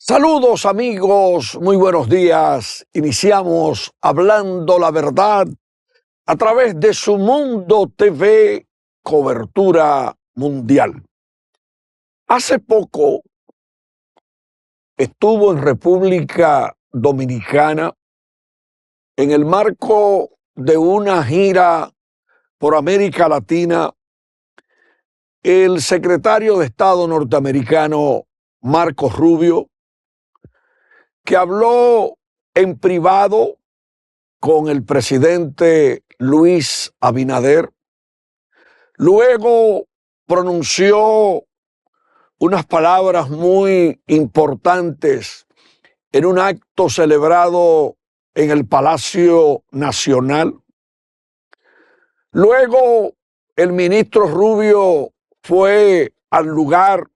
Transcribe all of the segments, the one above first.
Saludos amigos, muy buenos días. Iniciamos hablando la verdad a través de Su Mundo TV, cobertura mundial. Hace poco estuvo en República Dominicana en el marco de una gira por América Latina el secretario de Estado norteamericano Marco Rubio, que habló en privado con el presidente Luis Abinader. Luego pronunció unas palabras muy importantes en un acto celebrado en el Palacio Nacional. Luego el ministro Rubio fue al lugar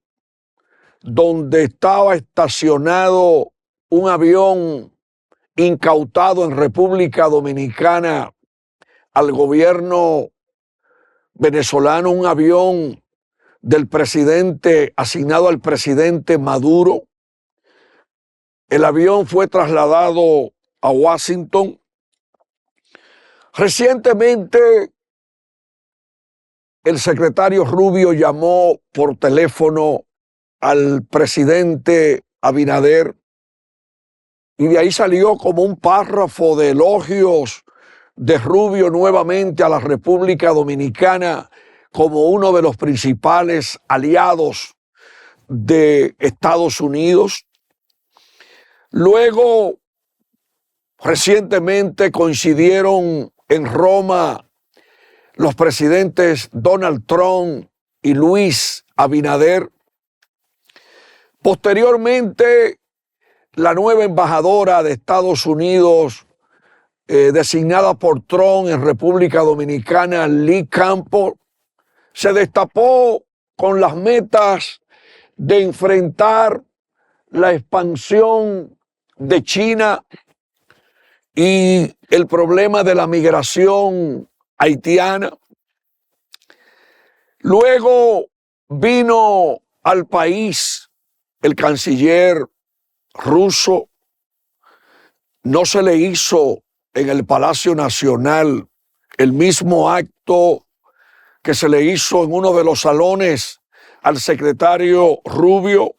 donde estaba estacionado un avión incautado en República Dominicana al gobierno venezolano, un avión del presidente asignado al presidente Maduro. El avión fue trasladado a Washington. Recientemente, el secretario Rubio llamó por teléfono al presidente Abinader y de ahí salió como un párrafo de elogios de Rubio nuevamente a la República Dominicana como uno de los principales aliados de Estados Unidos. Luego, recientemente coincidieron en Roma los presidentes Donald Trump y Luis Abinader. Posteriormente, la nueva embajadora de Estados Unidos designada por Trump en República Dominicana, Lee Campbell, se destapó con las metas de enfrentar la expansión de China y el problema de la migración haitiana. Luego vino al país el canciller ruso. No se le hizo en el Palacio Nacional el mismo acto que se le hizo en uno de los salones al secretario Rubio.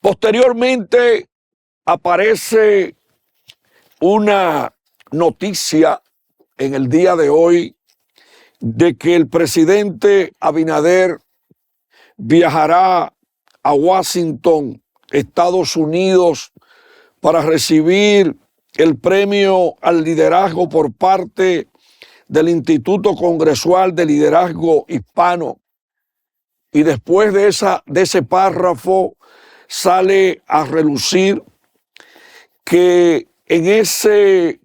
Posteriormente aparece una noticia en el día de hoy de que el presidente Abinader viajará a Washington, Estados Unidos, para recibir el premio al liderazgo por parte del Instituto Congresual de Liderazgo Hispano. Y después de ese párrafo sale a relucir que en ese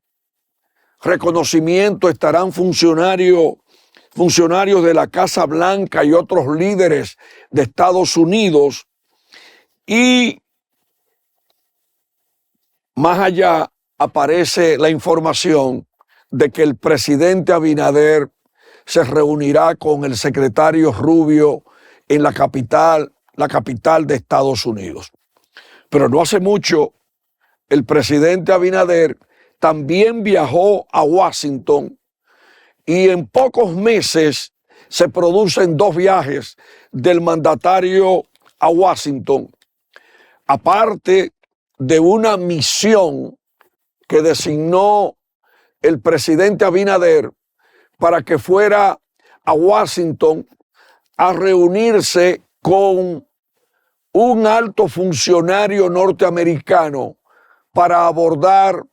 reconocimiento estarán funcionarios de la Casa Blanca y otros líderes de Estados Unidos. Y más allá aparece la información de que el presidente Abinader se reunirá con el secretario Rubio en la capital de Estados Unidos. Pero no hace mucho, el presidente Abinader también viajó a Washington y en pocos meses se producen dos viajes del mandatario a Washington, aparte de una misión que designó el presidente Abinader para que fuera a Washington a reunirse con un alto funcionario norteamericano para abordar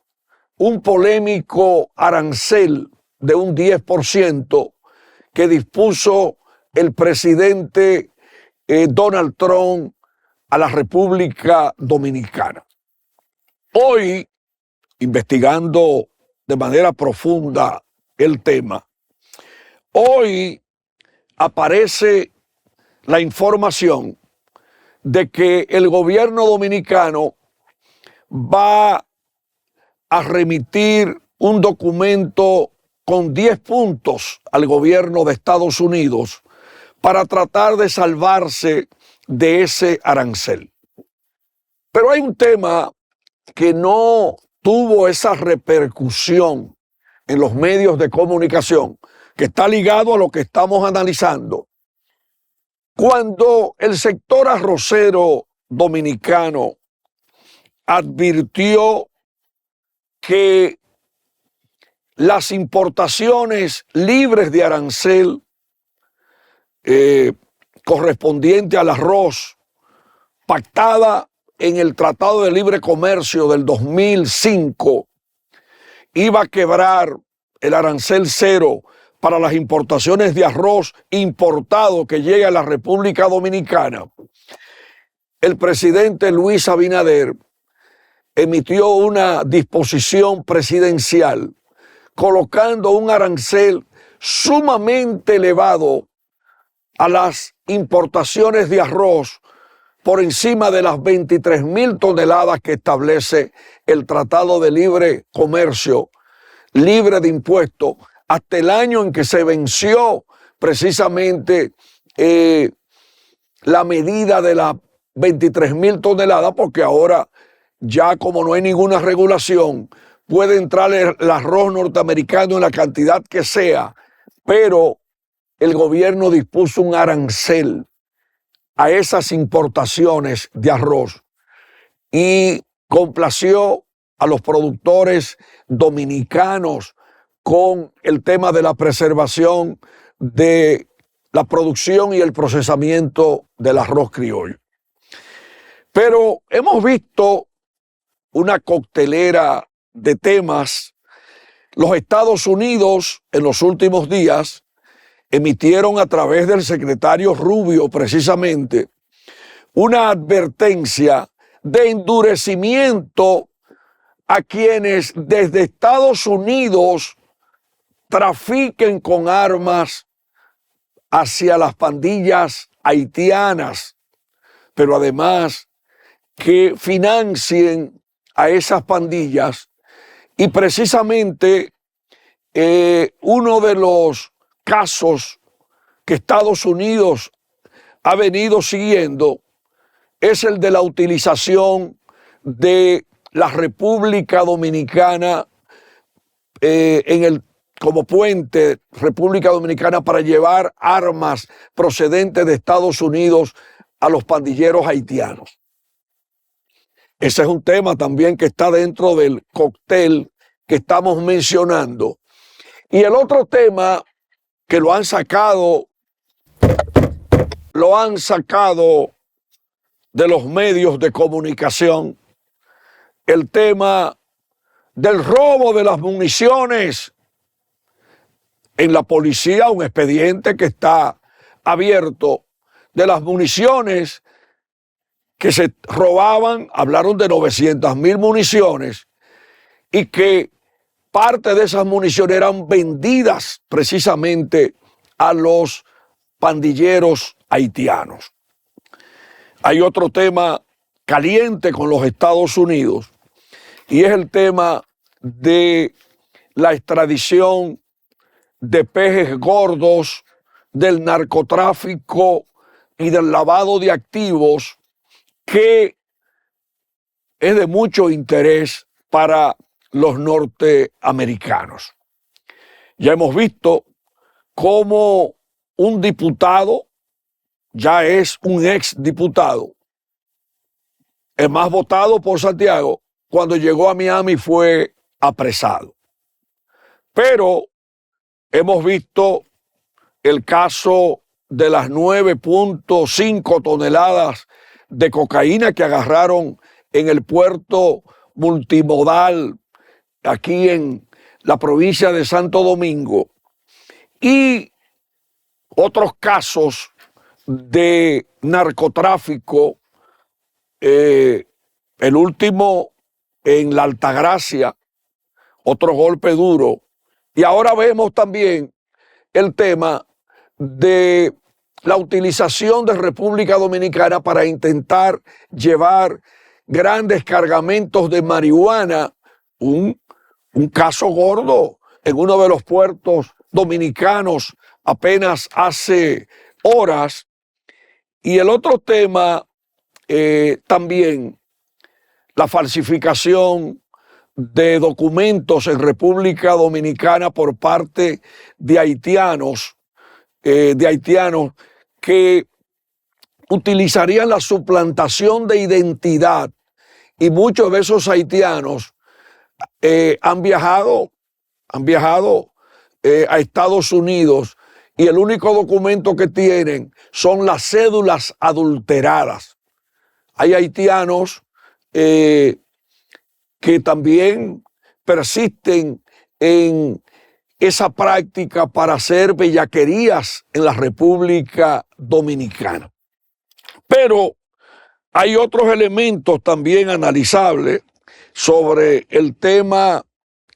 un polémico arancel de un 10% que dispuso el presidente Donald Trump a la República Dominicana. Hoy, investigando de manera profunda el tema, hoy aparece la información de que el gobierno dominicano va a remitir un documento con 10 puntos al gobierno de Estados Unidos para tratar de salvarse de ese arancel. Pero hay un tema que no tuvo esa repercusión en los medios de comunicación, que está ligado a lo que estamos analizando. Cuando el sector arrocero dominicano advirtió que las importaciones libres de arancel correspondiente al arroz pactada en el Tratado de Libre Comercio del 2005 iba a quebrar el arancel cero para las importaciones de arroz importado que llega a la República Dominicana, el presidente Luis Abinader emitió una disposición presidencial colocando un arancel sumamente elevado a las importaciones de arroz por encima de las 23.000 toneladas que establece el Tratado de Libre Comercio, libre de impuestos, hasta el año en que se venció precisamente la medida de las 23.000 toneladas, porque ahora ya como no hay ninguna regulación, puede entrar el arroz norteamericano en la cantidad que sea, pero el gobierno dispuso un arancel a esas importaciones de arroz y complació a los productores dominicanos con el tema de la preservación de la producción y el procesamiento del arroz criollo. Pero hemos visto una coctelera de temas. Los Estados Unidos en los últimos días emitieron a través del secretario Rubio precisamente una advertencia de endurecimiento a quienes desde Estados Unidos trafiquen con armas hacia las pandillas haitianas, pero además que financien a esas pandillas. Y precisamente uno de los casos que Estados Unidos ha venido siguiendo es el de la utilización de la República Dominicana como puente República Dominicana para llevar armas procedentes de Estados Unidos a los pandilleros haitianos. Ese es un tema también que está dentro del cóctel que estamos mencionando. Y el otro tema que lo han sacado de los medios de comunicación, el tema del robo de las municiones. En la policía, un expediente que está abierto de las municiones que se robaban, hablaron de 900.000 municiones y que parte de esas municiones eran vendidas precisamente a los pandilleros haitianos. Hay otro tema caliente con los Estados Unidos y es el tema de la extradición de peces gordos, del narcotráfico y del lavado de activos, que es de mucho interés para los norteamericanos. Ya hemos visto cómo un diputado, ya es un exdiputado, el más votado por Santiago, cuando llegó a Miami fue apresado. Pero hemos visto el caso de las 9.5 toneladas de cocaína que agarraron en el puerto multimodal aquí en la provincia de Santo Domingo, y otros casos de narcotráfico, el último en la Altagracia, otro golpe duro, y ahora vemos también el tema de la utilización de República Dominicana para intentar llevar grandes cargamentos de marihuana, un caso gordo en uno de los puertos dominicanos apenas hace horas, Y el otro tema también, la falsificación de documentos en República Dominicana por parte de haitianos que utilizarían la suplantación de identidad, y muchos de esos haitianos han viajado a Estados Unidos, y el único documento que tienen son las cédulas adulteradas. Hay haitianos que también persisten en esa práctica para hacer bellaquerías en la República Dominicana. Pero hay otros elementos también analizables sobre el tema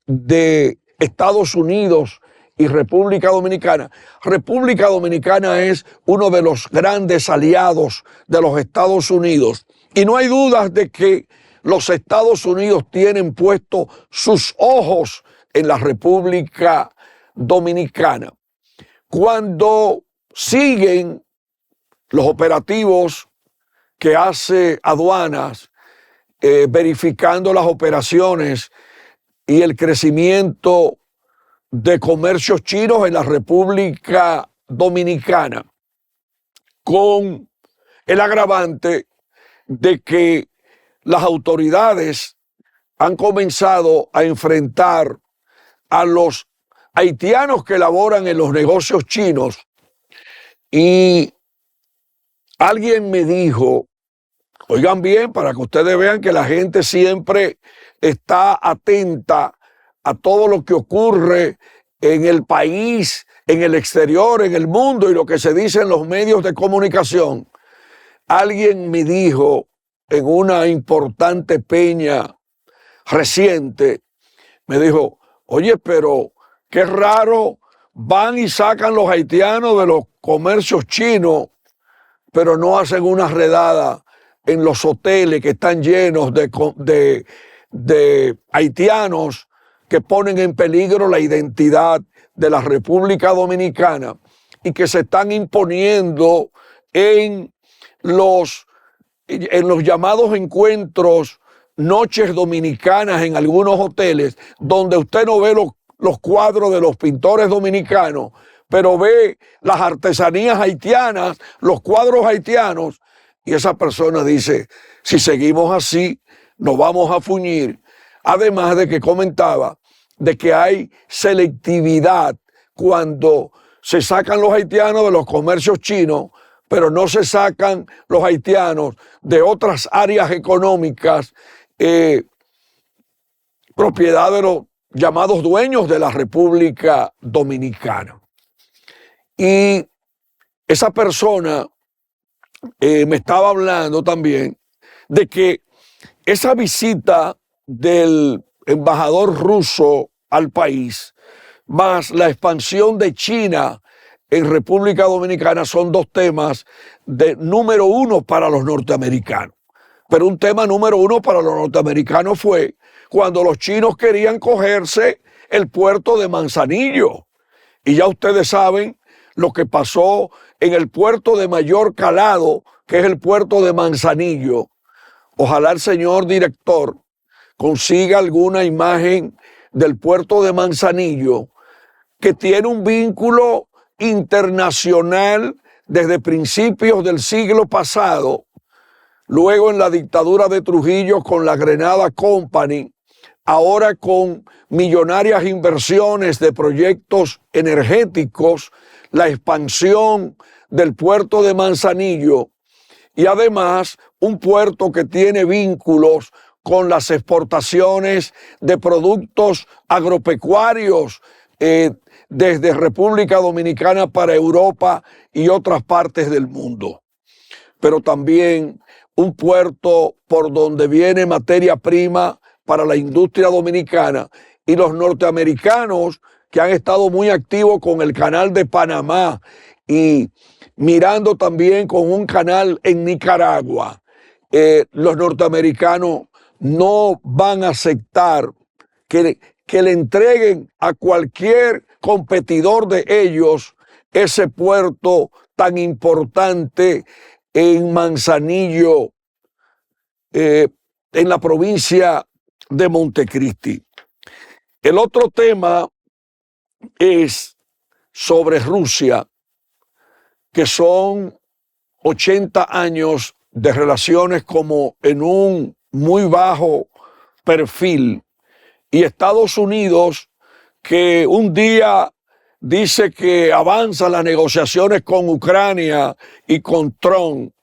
de Estados Unidos y República Dominicana. República Dominicana es uno de los grandes aliados de los Estados Unidos, y no hay dudas de que los Estados Unidos tienen puesto sus ojos en la República Dominicana. Cuando siguen los operativos que hace aduanas, verificando las operaciones y el crecimiento de comercios chinos en la República Dominicana, con el agravante de que las autoridades han comenzado a enfrentar a los haitianos que laboran en los negocios chinos. Y alguien me dijo, oigan bien, para que ustedes vean que la gente siempre está atenta a todo lo que ocurre en el país, en el exterior, en el mundo, y lo que se dice en los medios de comunicación. Alguien me dijo en una importante peña reciente, me dijo, oye, pero qué raro, van y sacan los haitianos de los comercios chinos, pero no hacen una redada en los hoteles que están llenos de haitianos que ponen en peligro la identidad de la República Dominicana y que se están imponiendo en los llamados encuentros, noches dominicanas en algunos hoteles, donde usted no ve los cuadros de los pintores dominicanos, pero ve las artesanías haitianas, los cuadros haitianos, y esa persona dice, si seguimos así, nos vamos a fuñir. Además de que comentaba de que hay selectividad cuando se sacan los haitianos de los comercios chinos, pero no se sacan los haitianos de otras áreas económicas, propiedad de los llamados dueños de la República Dominicana. Y esa persona me estaba hablando también de que esa visita del embajador ruso al país, más la expansión de China en República Dominicana, son dos temas de número uno para los norteamericanos. Pero un tema número uno para los norteamericanos fue cuando los chinos querían cogerse el puerto de Manzanillo. Y ya ustedes saben lo que pasó en el puerto de mayor calado, que es el puerto de Manzanillo. Ojalá el señor director consiga alguna imagen del puerto de Manzanillo, que tiene un vínculo internacional desde principios del siglo pasado, luego en la dictadura de Trujillo con la Grenada Company, ahora con millonarias inversiones de proyectos energéticos, la expansión del puerto de Manzanillo, y además un puerto que tiene vínculos con las exportaciones de productos agropecuarios desde República Dominicana para Europa y otras partes del mundo. Pero también un puerto por donde viene materia prima para la industria dominicana, y los norteamericanos que han estado muy activos con el canal de Panamá y mirando también con un canal en Nicaragua. Los norteamericanos no van a aceptar que le entreguen a cualquier competidor de ellos ese puerto tan importante en Manzanillo, en la provincia de Montecristi. El otro tema es sobre Rusia, que son 80 años de relaciones como en un muy bajo perfil, y Estados Unidos, que un día dice que avanza las negociaciones con Ucrania y con Trump,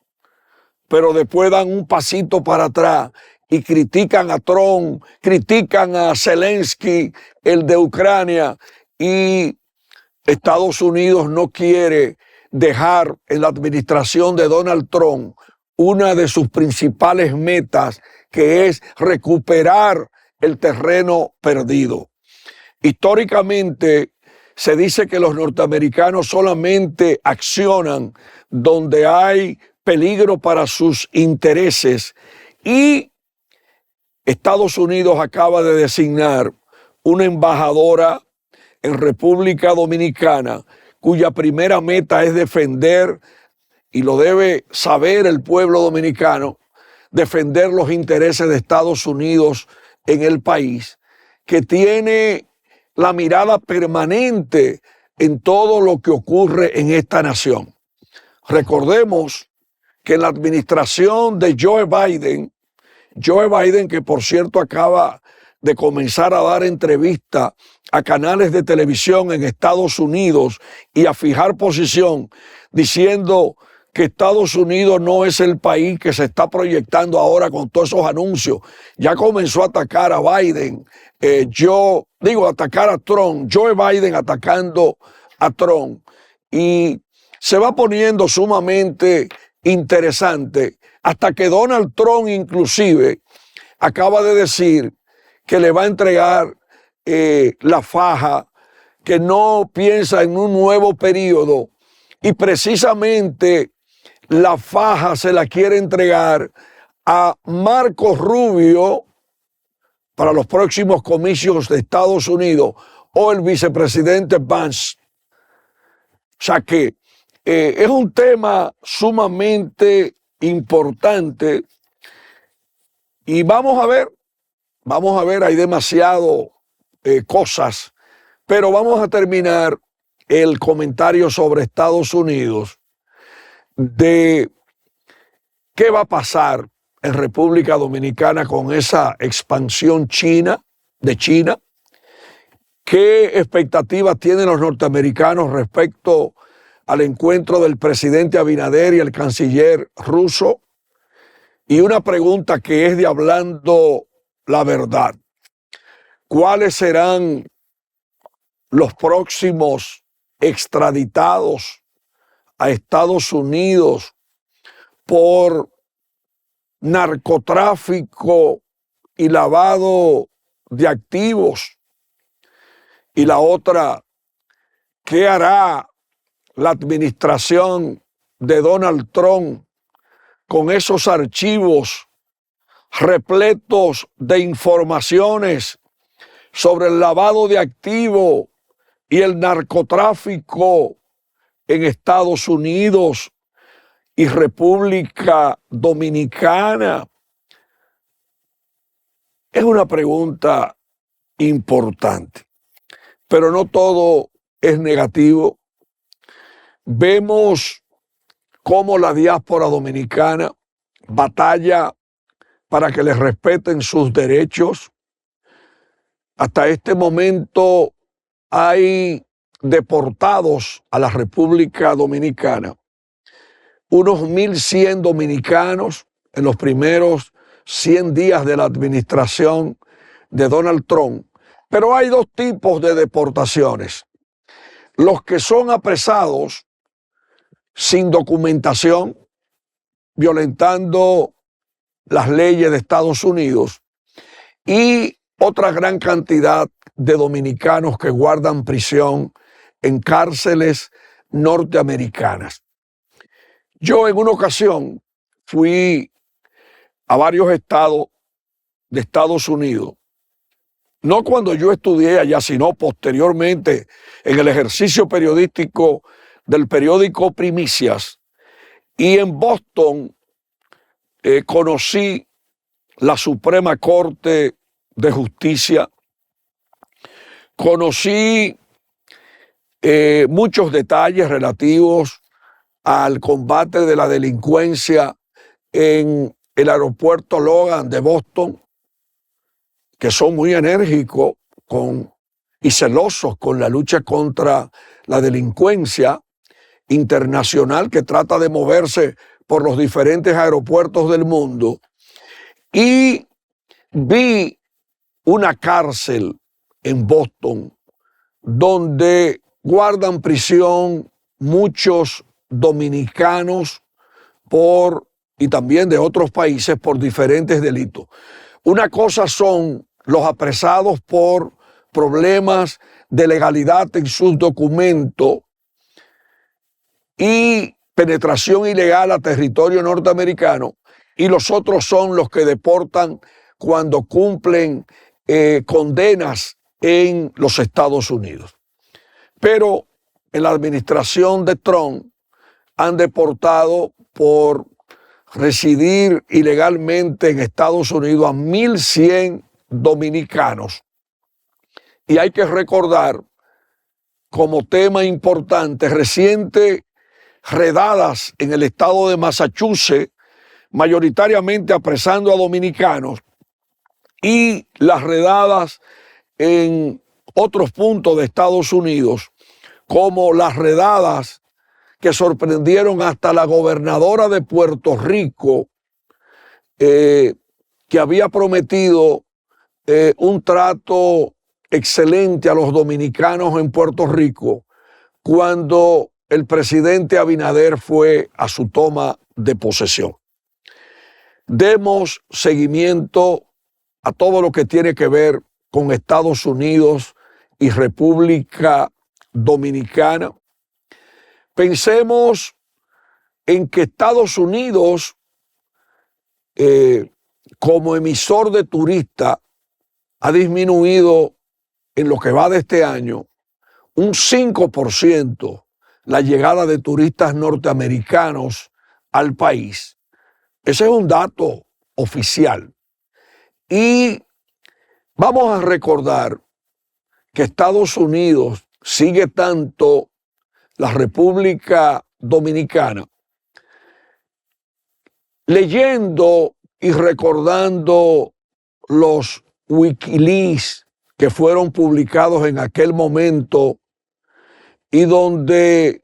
pero después dan un pasito para atrás y critican a Trump, critican a Zelensky, el de Ucrania, y Estados Unidos no quiere dejar en la administración de Donald Trump una de sus principales metas, que es recuperar el terreno perdido. Históricamente se dice que los norteamericanos solamente accionan donde hay peligro para sus intereses, y Estados Unidos acaba de designar una embajadora en República Dominicana cuya primera meta es defender, y lo debe saber el pueblo dominicano, defender los intereses de Estados Unidos en el país, que tiene la mirada permanente en todo lo que ocurre en esta nación. Recordemos que en la administración de Joe Biden, que por cierto acaba de comenzar a dar entrevistas a canales de televisión en Estados Unidos y a fijar posición, diciendo que Estados Unidos no es el país que se está proyectando ahora con todos esos anuncios. Ya comenzó a atacar a Biden, atacar a Trump, Joe Biden atacando a Trump, y se va poniendo sumamente interesante, hasta que Donald Trump inclusive acaba de decir que le va a entregar la faja, que no piensa en un nuevo periodo, y precisamente la faja se la quiere entregar a Marco Rubio para los próximos comicios de Estados Unidos, o el vicepresidente Vance. O sea que es un tema sumamente importante, y vamos a ver, hay demasiado cosas, pero vamos a terminar el comentario sobre Estados Unidos de qué va a pasar en República Dominicana con esa expansión de China. ¿Qué expectativas tienen los norteamericanos respecto al encuentro del presidente Abinader y el canciller ruso? Y una pregunta que es de hablando la verdad: ¿cuáles serán los próximos extraditados a Estados Unidos por narcotráfico y lavado de activos? Y la otra, ¿qué hará la administración de Donald Trump con esos archivos repletos de informaciones sobre el lavado de activos y el narcotráfico en Estados Unidos y República Dominicana? Es una pregunta importante, pero no todo es negativo. Vemos cómo la diáspora dominicana batalla para que les respeten sus derechos. Hasta este momento hay deportados a la República Dominicana unos 1.100 dominicanos en los primeros 100 días de la administración de Donald Trump. Pero hay dos tipos de deportaciones: los que son apresados sin documentación, violentando las leyes de Estados Unidos, y otra gran cantidad de dominicanos que guardan prisión en cárceles norteamericanas. Yo en una ocasión fui a varios estados de Estados Unidos, no cuando yo estudié allá, sino posteriormente en el ejercicio periodístico del periódico Primicias, Y en Boston conocí la Suprema Corte de Justicia, conocí muchos detalles relativos al combate de la delincuencia en el aeropuerto Logan de Boston, que son muy enérgicos y celosos con la lucha contra la delincuencia internacional que trata de moverse por los diferentes aeropuertos del mundo. Y vi una cárcel en Boston donde guardan prisión muchos dominicanos y también de otros países por diferentes delitos. Una cosa son los apresados por problemas de legalidad en sus documentos y penetración ilegal a territorio norteamericano, y los otros son los que deportan cuando cumplen condenas en los Estados Unidos. Pero en la administración de Trump han deportado por residir ilegalmente en Estados Unidos a 1.100 dominicanos. Y hay que recordar, como tema importante, recientes redadas en el estado de Massachusetts, mayoritariamente apresando a dominicanos, y las redadas en otros puntos de Estados Unidos, como las redadas que sorprendieron hasta la gobernadora de Puerto Rico, que había prometido un trato excelente a los dominicanos en Puerto Rico cuando el presidente Abinader fue a su toma de posesión. Demos seguimiento a todo lo que tiene que ver con Estados Unidos y República Dominicana. Pensemos en que Estados Unidos, como emisor de turistas, ha disminuido en lo que va de este año un 5% la llegada de turistas norteamericanos al país. Ese es un dato oficial. Y vamos a recordar que Estados Unidos sigue tanto la República Dominicana, leyendo y recordando los Wikileaks que fueron publicados en aquel momento, y donde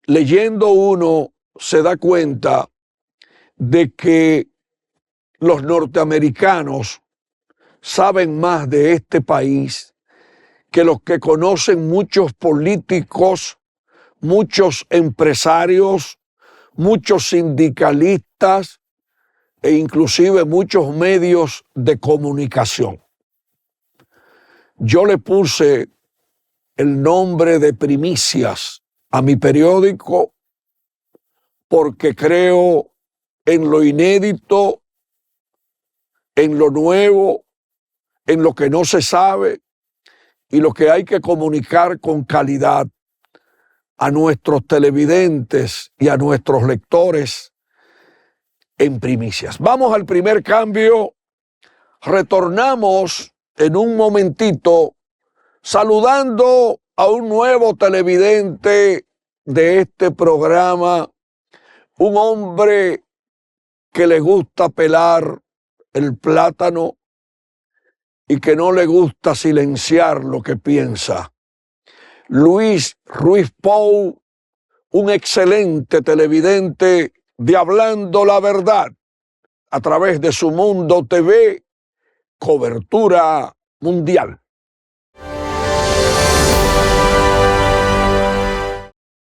leyendo uno se da cuenta de que los norteamericanos saben más de este país que los que conocen muchos políticos, muchos empresarios, muchos sindicalistas e inclusive muchos medios de comunicación. Yo le puse el nombre de Primicias a mi periódico porque creo en lo inédito, en lo nuevo, en lo que no se sabe y lo que hay que comunicar con calidad a nuestros televidentes y a nuestros lectores en Primicias. Vamos al primer cambio. Retornamos en un momentito saludando a un nuevo televidente de este programa, un hombre que le gusta pelar el plátano y que no le gusta silenciar lo que piensa. Luis Ruiz Pou, un excelente televidente de Hablando la Verdad a través de Su Mundo TV, cobertura mundial.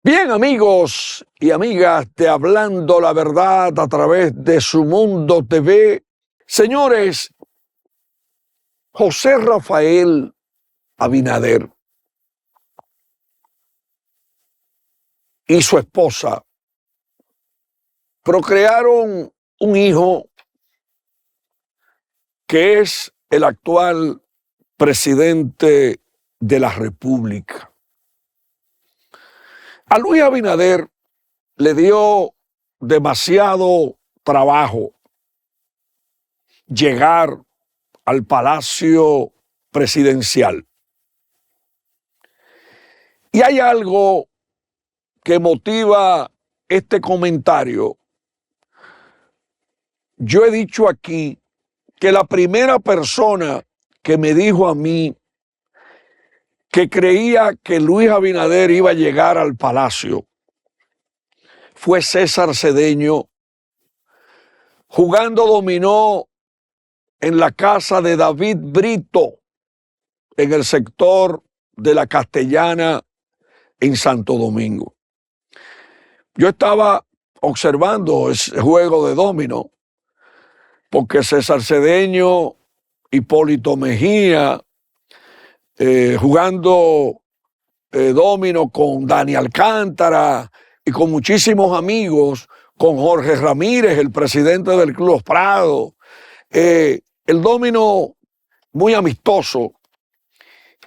Bien, amigos y amigas de Hablando la Verdad a través de Su Mundo TV, señores, José Rafael Abinader y su esposa procrearon un hijo que es el actual presidente de la República. A Luis Abinader le dio demasiado trabajo llegar al Palacio Presidencial. Y hay algo que motiva este comentario. Yo he dicho aquí que la primera persona que me dijo a mí que creía que Luis Abinader iba a llegar al palacio fue César Cedeño, jugando dominó en la casa de David Brito, en el sector de la Castellana, en Santo Domingo. Yo estaba observando ese juego de dominó, porque César Cedeño, Hipólito Mejía, jugando dominó con Dani Alcántara y con muchísimos amigos, con Jorge Ramírez, el presidente del Club Los Prados, el dominó muy amistoso.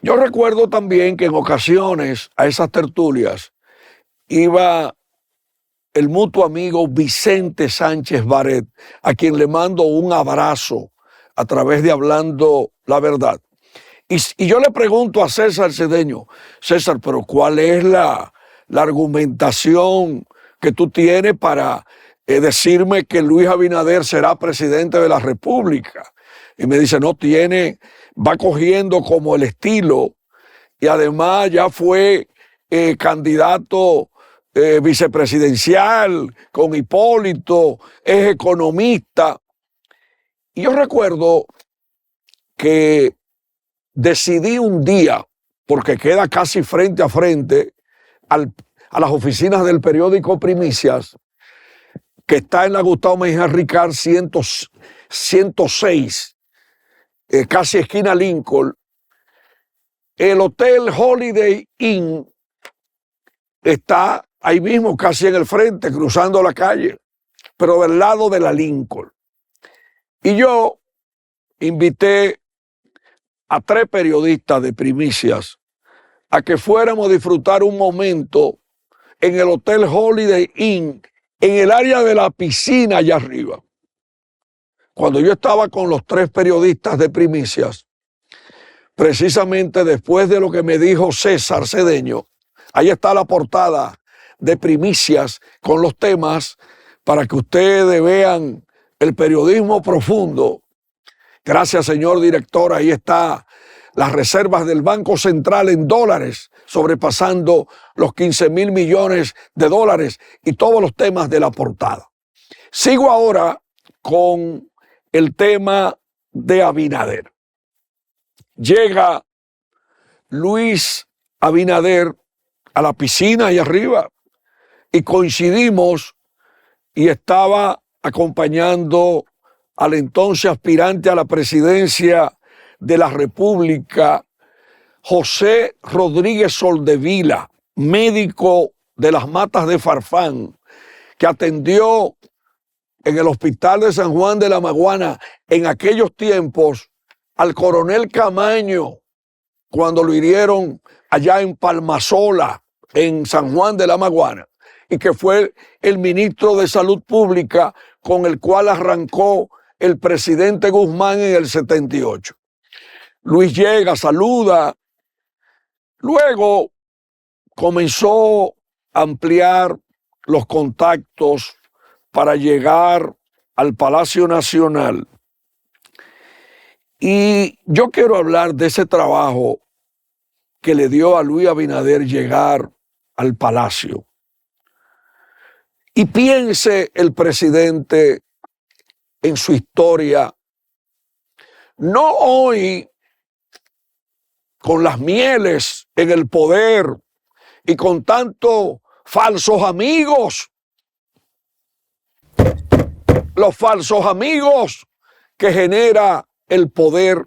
Yo recuerdo también que en ocasiones a esas tertulias iba el mutuo amigo Vicente Sánchez Baret, a quien le mando un abrazo a través de Hablando la Verdad. Y yo le pregunto a César Cedeño, César, pero ¿cuál es la argumentación que tú tienes para decirme que Luis Abinader será presidente de la República? Y me dice, no tiene, va cogiendo como el estilo y además ya fue candidato vicepresidencial con Hipólito, es economista. Y yo recuerdo que decidí un día, porque queda casi frente a frente a las oficinas del periódico Primicias, que está en la Gustavo Mejía Ricard 106, casi esquina Lincoln. El Hotel Holiday Inn está ahí mismo, casi en el frente, cruzando la calle, pero del lado de la Lincoln. Y yo invité a 3 periodistas de Primicias a que fuéramos a disfrutar un momento en el Hotel Holiday Inn, en el área de la piscina allá arriba. Cuando yo estaba con los 3 periodistas de Primicias, precisamente después de lo que me dijo César Cedeño, ahí está la portada de Primicias con los temas para que ustedes vean el periodismo profundo. Gracias, señor director. Ahí está las reservas del Banco Central en dólares, sobrepasando los 15,000 millones de dólares y todos los temas de la portada. Sigo ahora con el tema de Abinader. Llega Luis Abinader a la piscina ahí arriba y coincidimos y estaba acompañando al entonces aspirante a la presidencia de la República, José Rodríguez Soldevila, médico de las Matas de Farfán, que atendió en el hospital de San Juan de la Maguana en aquellos tiempos al coronel Camaño, cuando lo hirieron allá en Palmasola, en San Juan de la Maguana, y que fue el ministro de Salud Pública con el cual arrancó el presidente Guzmán en el 78. Luis llega, saluda, luego comenzó a ampliar los contactos para llegar al Palacio Nacional. Y yo quiero hablar de ese trabajo que le dio a Luis Abinader llegar al Palacio. Y piense el presidente en su historia, no hoy con las mieles en el poder y con tantos falsos amigos, los falsos amigos que genera el poder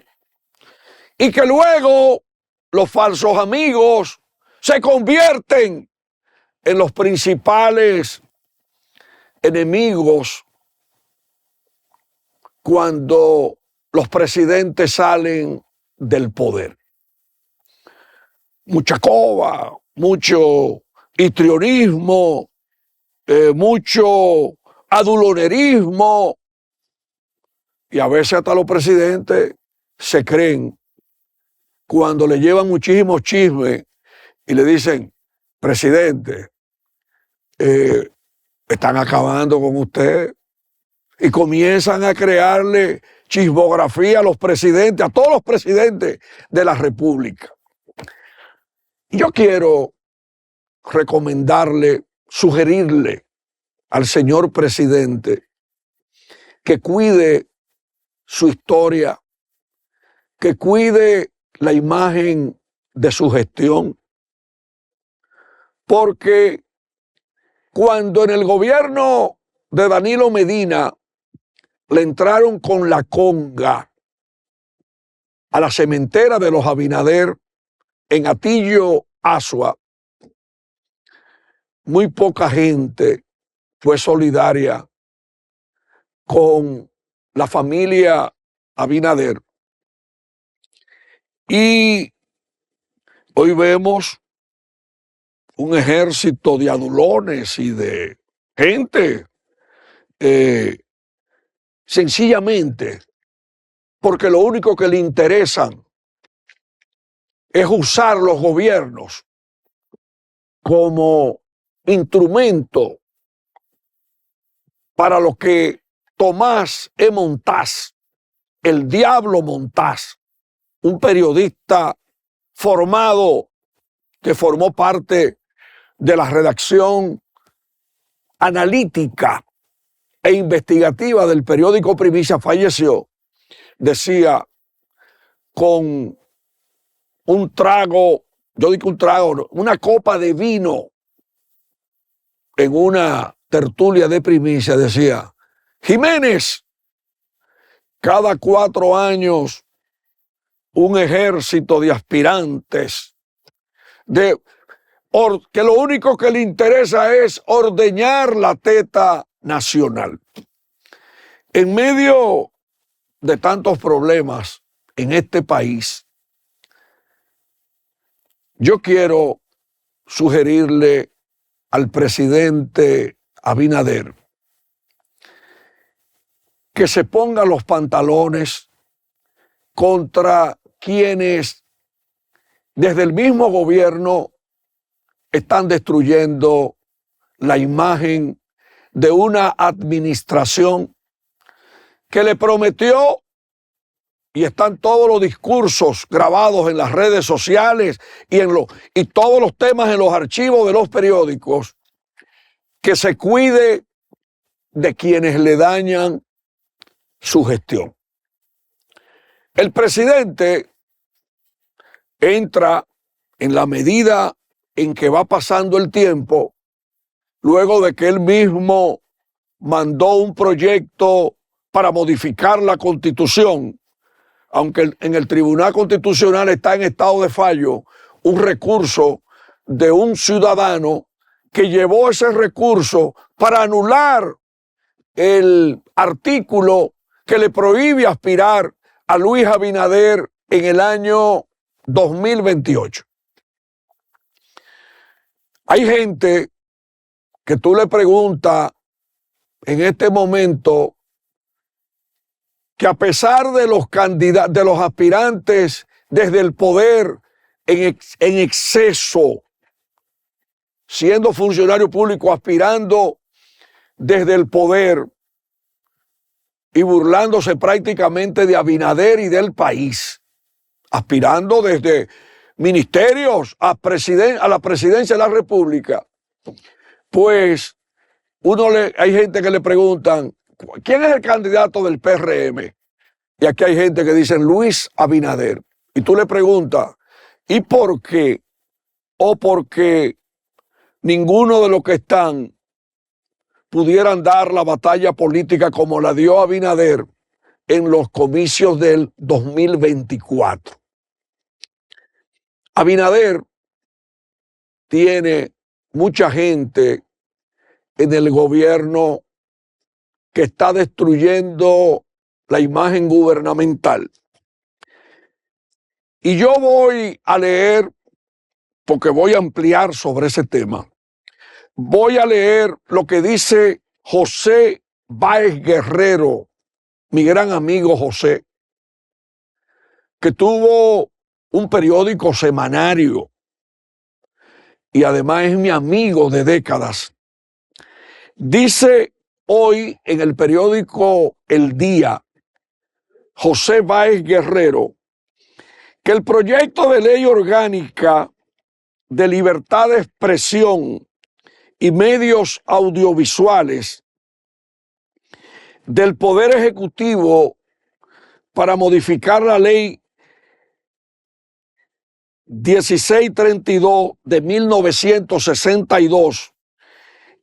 y que luego los falsos amigos se convierten en los principales enemigos cuando los presidentes salen del poder. Mucha coba, mucho histrionismo, mucho adulonerismo, y a veces hasta los presidentes se creen cuando le llevan muchísimos chismes y le dicen: presidente, están acabando con usted, y comienzan a crearle chismografía a los presidentes, a todos los presidentes de la República. Yo quiero recomendarle, sugerirle al señor presidente que cuide su historia, que cuide la imagen de su gestión, porque cuando en el gobierno de Danilo Medina le entraron con la conga a la cementera de los Abinader en Atillo, Asua, muy poca gente fue solidaria con la familia Abinader. Y hoy vemos un ejército de adulones y de gente, sencillamente porque lo único que le interesan es usar los gobiernos como instrumento para lo que Tomás E. Montaz, el Diablo Montaz, un periodista formado que formó parte de la redacción analítica e investigativa del periódico Primicia, falleció, decía, con un trago, yo digo un trago, una copa de vino en una tertulia de Primicia, decía: Jiménez, cada 4 años un ejército de aspirantes que lo único que le interesa es ordeñar la teta nacional. En medio de tantos problemas en este país, yo quiero sugerirle al presidente Abinader que se ponga los pantalones contra quienes desde el mismo gobierno están destruyendo la imagen de una administración que le prometió, y están todos los discursos grabados en las redes sociales y todos los temas en los archivos de los periódicos, que se cuide de quienes le dañan su gestión. El presidente entra en la medida en que va pasando el tiempo, luego de que él mismo mandó un proyecto para modificar la Constitución, aunque en el Tribunal Constitucional está en estado de fallo un recurso de un ciudadano que llevó ese recurso para anular el artículo que le prohíbe aspirar a Luis Abinader en el año 2028. Hay gente que tú le preguntas en este momento que, a pesar de los candidatos, de los aspirantes desde el poder en exceso, siendo funcionario público, aspirando desde el poder y burlándose prácticamente de Abinader y del país, aspirando desde ministerios a la presidencia de la República, pues hay gente que le preguntan: ¿quién es el candidato del PRM? Y aquí hay gente que dice Luis Abinader. Y tú le preguntas: ¿y por qué? O porque ninguno de los que están pudieran dar la batalla política como la dio Abinader en los comicios del 2024. Abinader tiene mucha gente en el gobierno que está destruyendo la imagen gubernamental. Y yo voy a leer, porque voy a ampliar sobre ese tema, voy a leer lo que dice José Báez Guerrero, mi gran amigo José, que tuvo un periódico semanario y además es mi amigo de décadas. Dice hoy en el periódico El Día, José Báez Guerrero, que el proyecto de ley orgánica de libertad de expresión y medios audiovisuales del Poder Ejecutivo para modificar la ley 1632 de 1962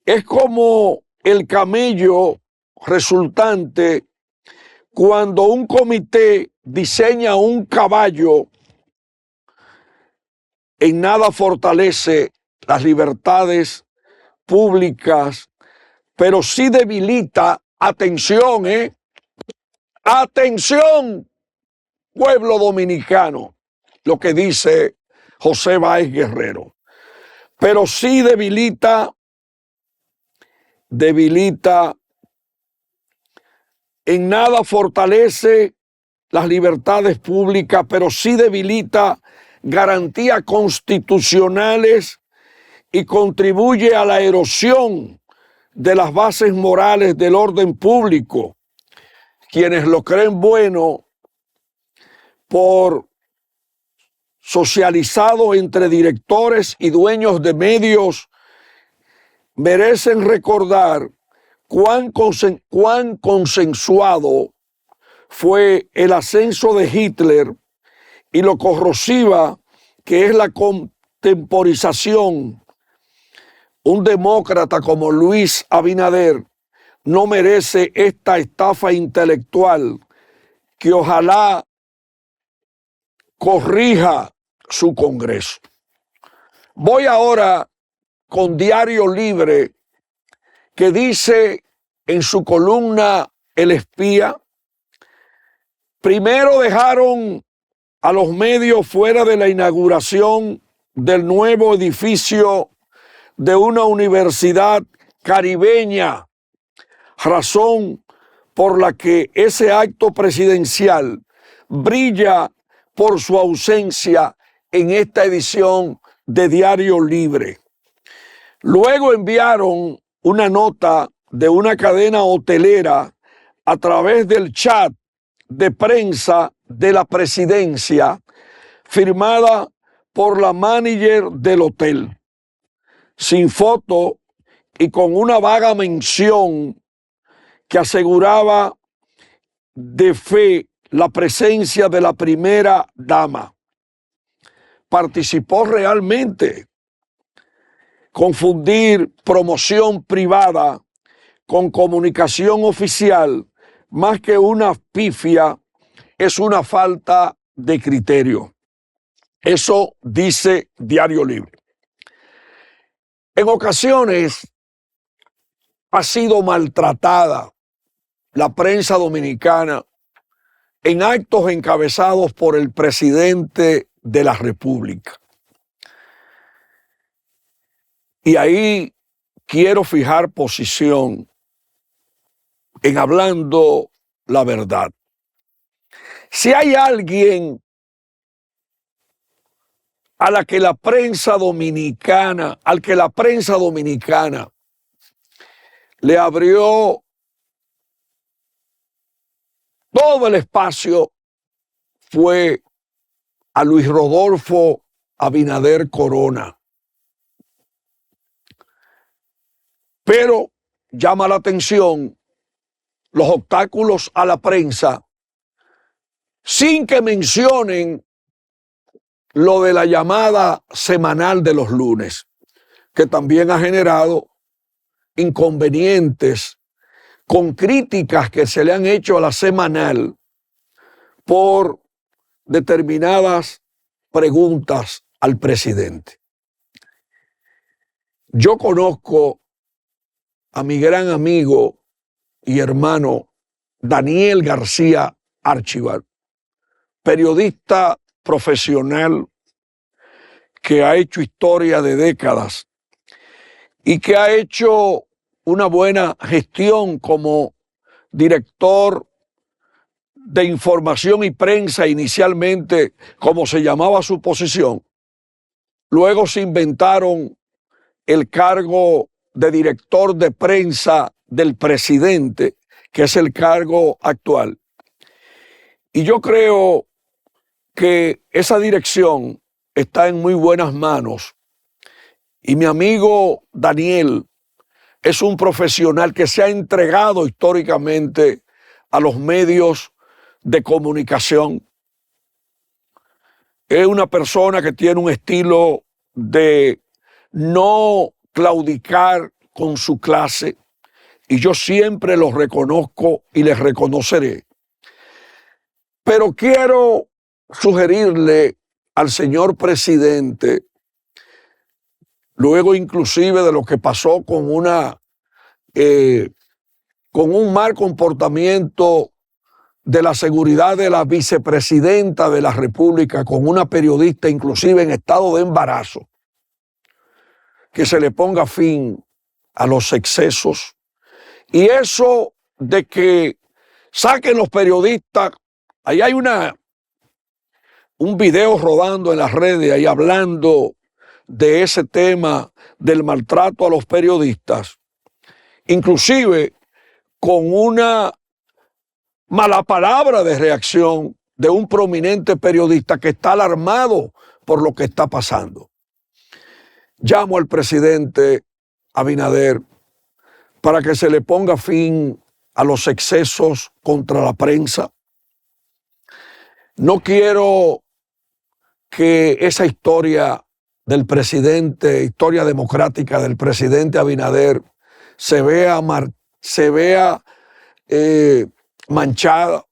es como el camello resultante cuando un comité diseña un caballo. En nada fortalece las libertades públicas, pero sí debilita, atención, atención, pueblo dominicano, lo que dice José Báez Guerrero, pero sí debilita, en nada fortalece las libertades públicas, pero sí debilita garantías constitucionales y contribuye a la erosión de las bases morales del orden público. Quienes lo creen bueno, por socializado entre directores y dueños de medios, merecen recordar cuán consensuado fue el ascenso de Hitler y lo corrosiva que es la contemporización. Un demócrata como Luis Abinader no merece esta estafa intelectual que ojalá corrija su Congreso. Voy ahora con Diario Libre, que dice en su columna El Espía: primero dejaron a los medios fuera de la inauguración del nuevo edificio de una universidad caribeña, razón por la que ese acto presidencial brilla por su ausencia en esta edición de Diario Libre. Luego enviaron una nota de una cadena hotelera a través del chat de prensa de la presidencia, firmada por la manager del hotel, sin foto y con una vaga mención que aseguraba de fe la presencia de la primera dama. ¿Participó realmente? Confundir promoción privada con comunicación oficial, más que una pifia, es una falta de criterio. Eso dice Diario Libre. En ocasiones ha sido maltratada la prensa dominicana en actos encabezados por el presidente de la República. Y ahí quiero fijar posición en hablando la verdad. Si hay alguien al que la prensa dominicana le abrió todo el espacio, fue a Luis Rodolfo Abinader Corona. Pero llama la atención los obstáculos a la prensa sin que mencionen lo de la llamada semanal de los lunes, que también ha generado inconvenientes con críticas que se le han hecho a la semanal por determinadas preguntas al presidente. Yo conozco a mi gran amigo y hermano Daniel García Archibar, periodista profesional que ha hecho historia de décadas, y que ha hecho una buena gestión como director de información y prensa, inicialmente como se llamaba su posición. Luego se inventaron el cargo de director de prensa del presidente, que es el cargo actual. Y yo creo que esa dirección está en muy buenas manos. Y mi amigo Daniel es un profesional que se ha entregado históricamente a los medios de comunicación. Es una persona que tiene un estilo de no claudicar con su clase, y yo siempre los reconozco y les reconoceré. Pero quiero sugerirle al señor presidente, luego inclusive de lo que pasó con un mal comportamiento de la seguridad de la vicepresidenta de la República con una periodista inclusive en estado de embarazo, que se le ponga fin a los excesos. Y eso de que saquen los periodistas, ahí hay un video rodando en las redes ahí hablando de ese tema del maltrato a los periodistas, inclusive con una mala palabra de reacción de un prominente periodista que está alarmado por lo que está pasando. Llamo al presidente Abinader para que se le ponga fin a los excesos contra la prensa. No quiero que esa historia del presidente, historia democrática del presidente Abinader, se vea manchada.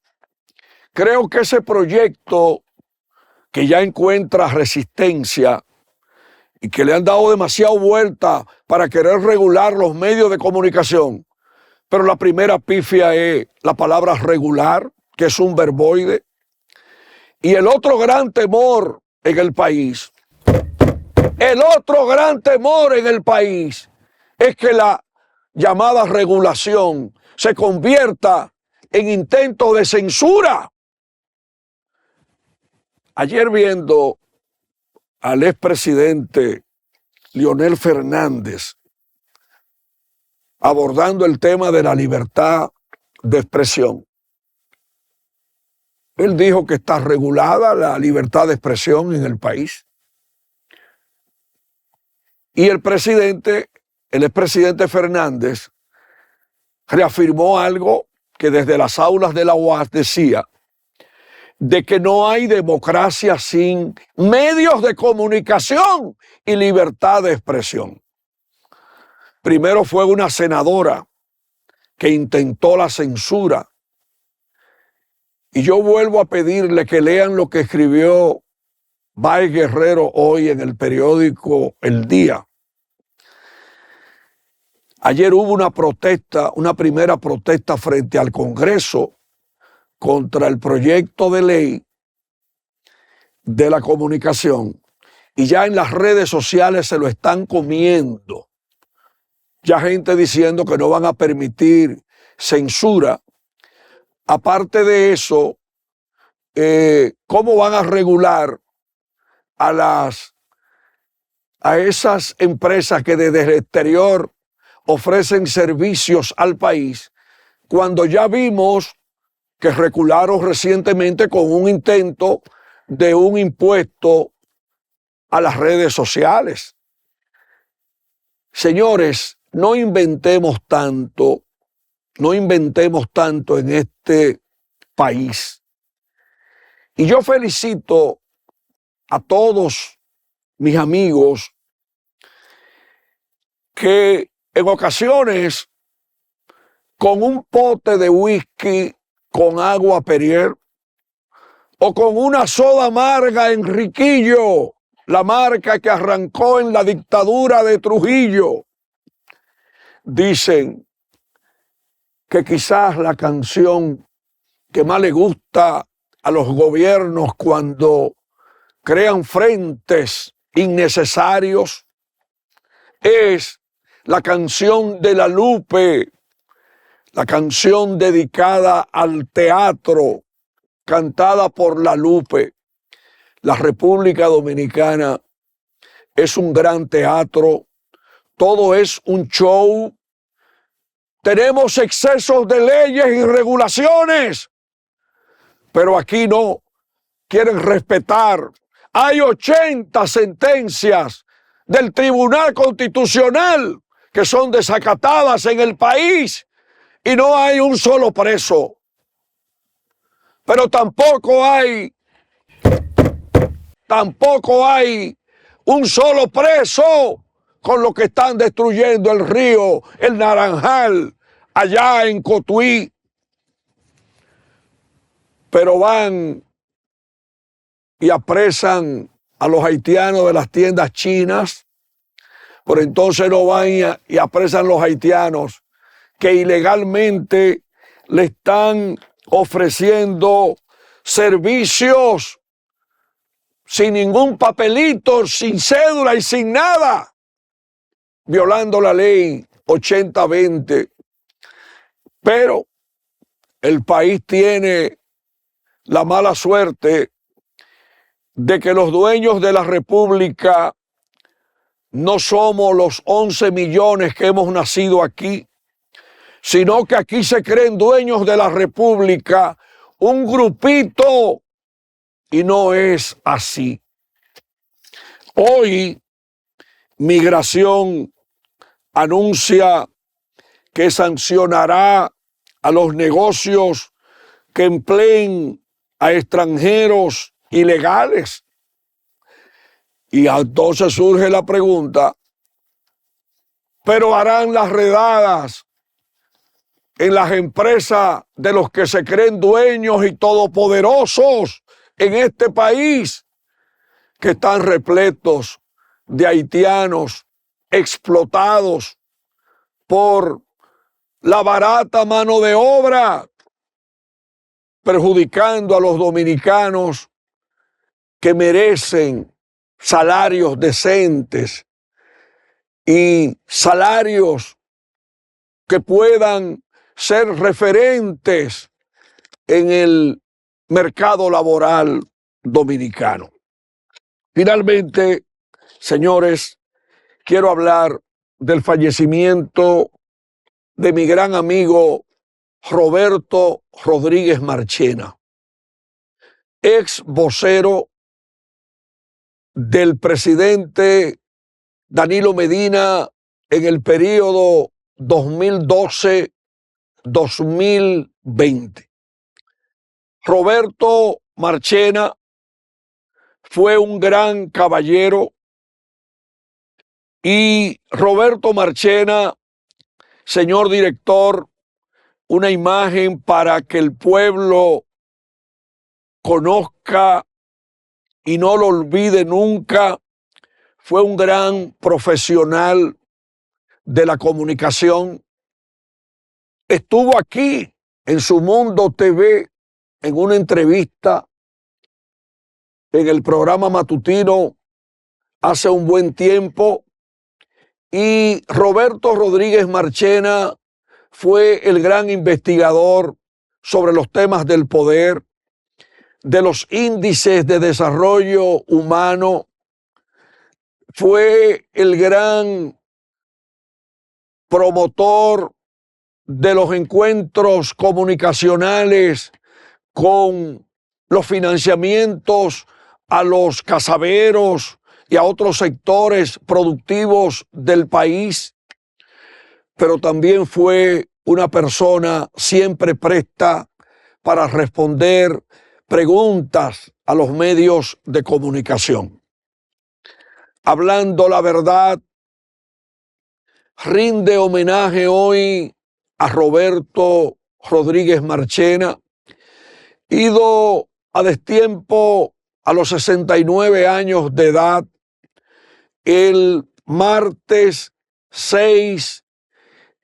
Creo que ese proyecto que ya encuentra resistencia y que le han dado demasiado vuelta para querer regular los medios de comunicación, pero la primera pifia es la palabra regular, que es un verboide. Y el otro gran temor en el país, es que la llamada regulación se convierta en intento de censura. Ayer, viendo al expresidente Leonel Fernández abordando el tema de la libertad de expresión, él dijo que está regulada la libertad de expresión en el país. Y el expresidente Fernández reafirmó algo que desde las aulas de la UAS decía, de que no hay democracia sin medios de comunicación y libertad de expresión. Primero fue una senadora que intentó la censura. Y yo vuelvo a pedirle que lean lo que escribió Báez Guerrero hoy en el periódico El Día. Ayer hubo una primera protesta frente al Congreso contra el proyecto de ley de la comunicación, y ya en las redes sociales se lo están comiendo. Ya gente diciendo que no van a permitir censura. Aparte de eso, ¿cómo van a regular a esas empresas que desde el exterior ofrecen servicios al país, cuando ya vimos que recularon recientemente con un intento de un impuesto a las redes sociales? Señores, no inventemos tanto en este país. Y yo felicito a todos mis amigos que en ocasiones con un pote de whisky con agua Perrier o con una soda amarga Enriquillo, la marca que arrancó en la dictadura de Trujillo, dicen que quizás la canción que más le gusta a los gobiernos cuando crean frentes innecesarios es la canción de la Lupe, la canción dedicada al teatro, cantada por la Lupe. La República Dominicana es un gran teatro, todo es un show. Tenemos excesos de leyes y regulaciones, pero aquí no, quieren respetar. Hay 80 sentencias del Tribunal Constitucional que son desacatadas en el país y no hay un solo preso. Pero tampoco hay un solo preso con lo que están destruyendo el río, el Naranjal, allá en Cotuí. Pero van y apresan a los haitianos de las tiendas chinas, pero entonces no van y apresan a los haitianos que ilegalmente le están ofreciendo servicios sin ningún papelito, sin cédula y sin nada, violando la ley 80-20. Pero el país tiene la mala suerte de que los dueños de la República no somos los 11 millones que hemos nacido aquí, sino que aquí se creen dueños de la República un grupito, y no es así. Hoy Migración anuncia que sancionará a los negocios que empleen a extranjeros ilegales. Y entonces surge la pregunta, ¿pero harán las redadas en las empresas de los que se creen dueños y todopoderosos en este país, que están repletos de haitianos explotados por la barata mano de obra, perjudicando a los dominicanos que merecen salarios decentes y salarios que puedan ser referentes en el mercado laboral dominicano? Finalmente, señores, quiero hablar del fallecimiento de mi gran amigo Roberto Rodríguez Marchena, ex vocero del presidente Danilo Medina en el periodo 2012-2020. Roberto Marchena fue un gran caballero y Roberto Marchena, señor director, una imagen para que el pueblo conozca y no lo olvide nunca, fue un gran profesional de la comunicación. Estuvo aquí en Su Mundo TV en una entrevista en el programa matutino hace un buen tiempo, y Roberto Rodríguez Marchena fue el gran investigador sobre los temas del poder, de los índices de desarrollo humano, fue el gran promotor de los encuentros comunicacionales con los financiamientos a los casaberos y a otros sectores productivos del país, pero también fue una persona siempre presta para responder preguntas a los medios de comunicación. Hablando la verdad, rinde homenaje hoy a Roberto Rodríguez Marchena, ido a destiempo a los 69 años de edad, el martes 6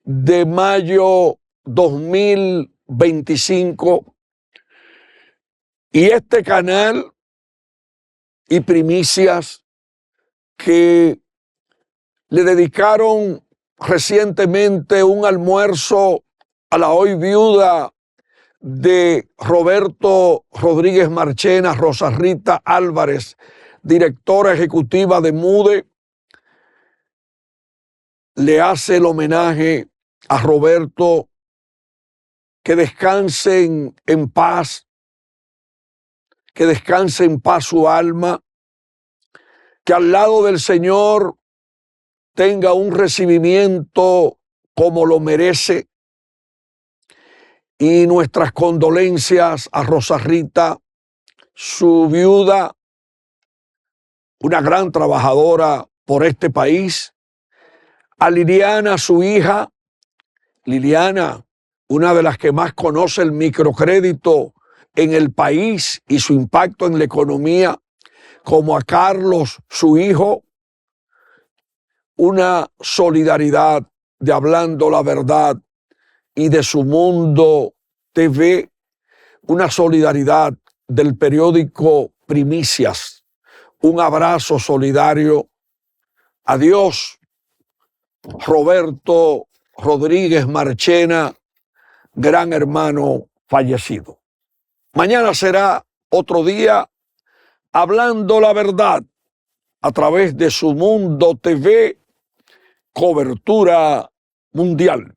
de mayo 2025, y este canal y Primicias, que le dedicaron recientemente un almuerzo a la hoy viuda de Roberto Rodríguez Marchena, Rosa Rita Álvarez, directora ejecutiva de MUDE, le hace el homenaje a Roberto, que descansen en paz, que descanse en paz su alma, que al lado del Señor tenga un recibimiento como lo merece. Y nuestras condolencias a Rosa Rita, su viuda, una gran trabajadora por este país, a Liliana, su hija, Liliana, una de las que más conoce el microcrédito en el país y su impacto en la economía, como a Carlos, su hijo, una solidaridad de Hablando la Verdad y de Su Mundo TV, una solidaridad del periódico Primicias, un abrazo solidario. Adiós, Roberto Rodríguez Marchena, gran hermano fallecido. Mañana será otro día Hablando la Verdad a través de Su Mundo TV, cobertura mundial.